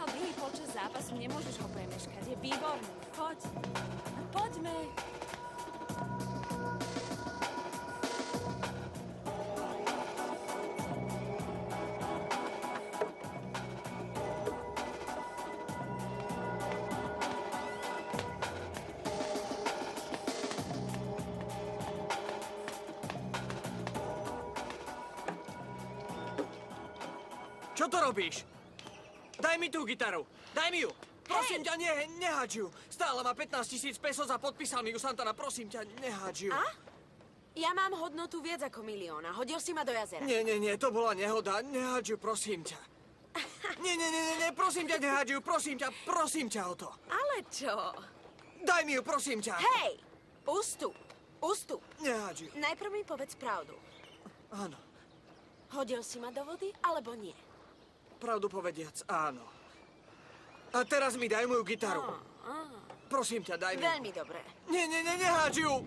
nechal druhý polčas zápasu, nemôžeš ho premeškať. Je výborný. Poď. No, poďme. Čo to robíš? Daj mi tú gitaru. Daj mi ju. Prosím ťa, neháč ju. Stále má 15 000 pesos a podpísal mi ju Santana. Prosím ťa, neháč ju. A? Ja mám hodnotu viac ako 1 000 000. Hodil si ma do jazera. Nie, to bola nehoda. Neháč ju, prosím ťa. Nie, prosím ťa, neháč ju. Prosím ťa o to. Ale čo? Daj mi ju, prosím ťa. Hej! Ústup. Neháč ju. Najprv mi povedz pravdu. Áno. Hodil si ma do vody, alebo nie? Pravdu povediac, áno. A teraz mi daj moju gitaru. Prosím ťa, daj mi. Veľmi dobre. Nie, neháč ju.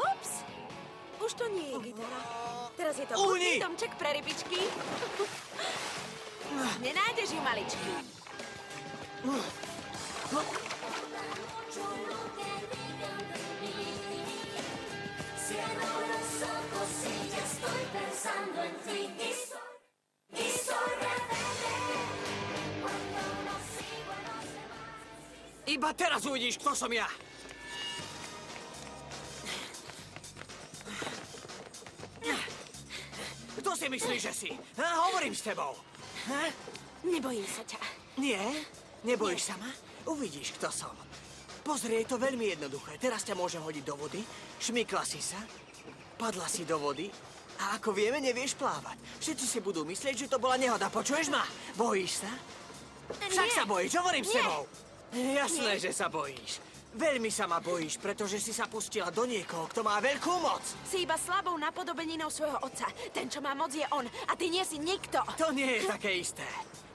Ups! Už to nie je gitara. Teraz je to Uhni! pustý domček pre rybičky. Nenájdeš ju, maličky. Iba teraz uvidíš, kto som ja. Kto si myslíš, že si? Hovorím s tebou. Nebojím sa ťa. Nie? Nebojíš sa ma? Uvidíš, kto som. Pozri, je to veľmi jednoduché. Teraz ťa môžem hodiť do vody. Šmykla si sa. Padla si do vody. A ako vieme, nevieš plávať. Všetci si budú myslieť, že to bola nehoda. Počuješ ma? Bojíš sa? Však sa bojíš, hovorím s tebou. Jasné, že sa bojíš. Veľmi sa ma bojíš, pretože si sa pustila do niekoho, kto má veľkú moc. Si iba slabou napodobeninou svojho otca. Ten, čo má moc, je on. A ty nie si nikto. To nie je také isté.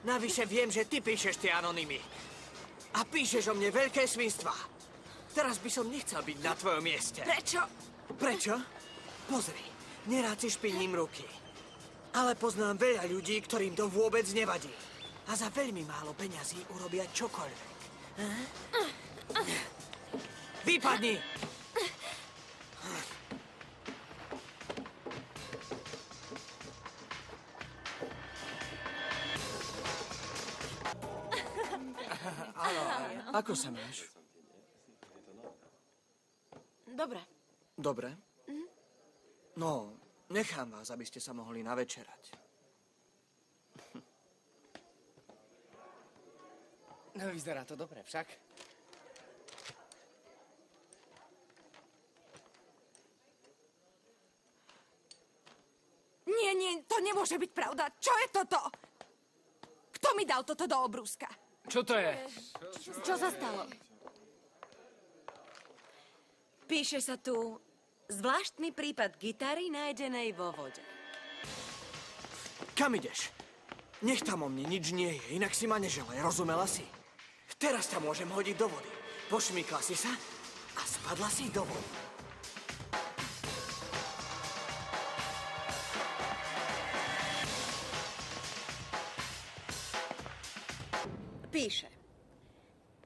Navyše viem, že ty píšeš tie anonymy. A píšeš o mne veľké svinstvá. Teraz by som nechcel byť na tvojom mieste. Prečo? Prečo? Pozri, nerád si špiním ruky. Ale poznám veľa ľudí, ktorým to vôbec nevadí. A za veľmi málo peňazí urobia čokoľvek. Vypadni! Ako sa máš? Dobre. Dobre? No, nechám vás, aby ste sa mohli navečerať. No, vyzerá to dobre, však? Nie, to nemôže byť pravda. Čo je toto? Kto mi dal toto do obrúska? Čo to je? Čo sa stalo? Píše sa tu zvláštny prípad gitary nájdenej vo vode. Kam ideš? Nech tam o mne nič nie je, inak si ma neželaj, rozumela si? Teraz ťa môžem hodiť do vody. Pošmykla si sa a spadla si do vody. Píše.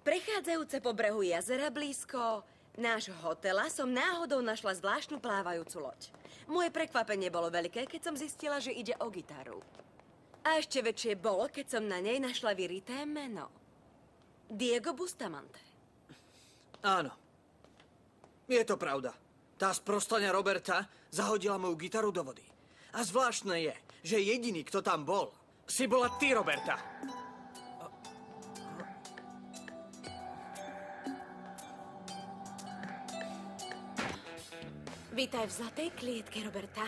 Prechádzajúce po brehu jazera blízko nášho hotela som náhodou našla zvláštnu plávajúcu loď. Moje prekvapenie bolo veľké, keď som zistila, že ide o gitaru. A ešte väčšie bolo, keď som na nej našla vyrité meno. Diego Bustamante. Áno. Je to pravda. Tá sprostania Roberta zahodila moju gitaru do vody. A zvláštne je, že jediný, kto tam bol, si bola ty, Roberta. Vítaj v zlatej klietke, Roberta.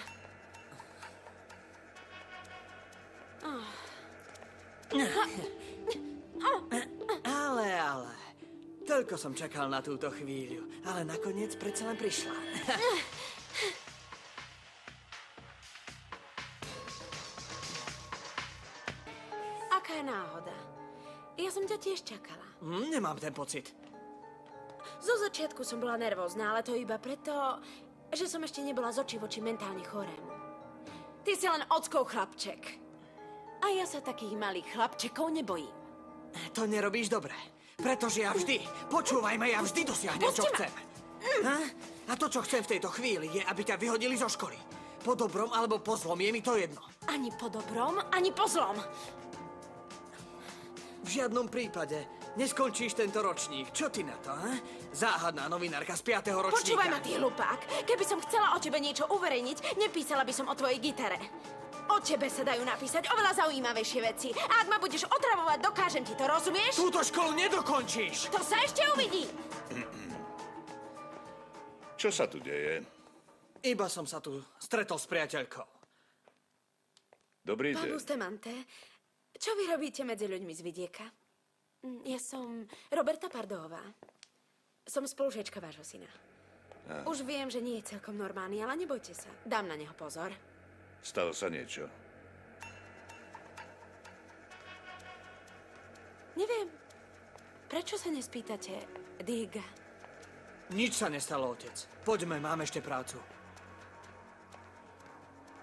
Ale. Toľko som čakal na túto chvíľu. Ale nakoniec predsa len prišla. Aká náhoda. Ja som ťa tiež čakala. Nemám ten pocit. Zo začiatku som bola nervózna, ale to iba preto, že som ešte nebola z očí voči mentálne chorému. Ty si len ockov chlapček. A ja sa takých malých chlapčekov nebojím. To nerobíš dobre. Pretože ja vždy, počúvaj ma, ja vždy dosiahnem, čo Pusti ma. chcem. A to, čo chcem v tejto chvíli, je, aby ťa vyhodili zo školy. Po dobrom alebo po zlom, je mi to jedno. Ani po dobrom, ani po zlom. V žiadnom prípade neskončíš tento ročník. Čo ty na to, Záhadná novinárka z 5. ročníka. Počúvaj ma, ty hlupák. Keby som chcela o tebe niečo uverejniť, nepísala by som o tvojej gitare. O tebe sa dajú napísať oveľa zaujímavejšie veci. A ak ma budeš otravovať, dokážem ti to, rozumieš? Túto školu nedokončíš! To sa ešte uvidí. Čo sa tu deje? Iba som sa tu stretol s priateľkou. Dobrý Pán deň. Bustamante, čo vy robíte medzi ľuďmi z vidieka? Ja som Roberta Pardová. Som spolužiečka vášho syna. Už viem, že nie je celkom normálny, ale nebojte sa. Dám na neho pozor. Stalo sa niečo. Neviem. Prečo sa nespýtate Diga? Nič sa nestalo, otec. Poďme, máme ešte prácu.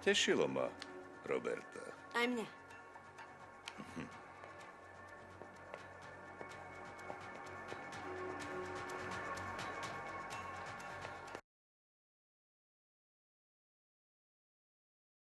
Tešilo ma, Roberta. Aj mňa.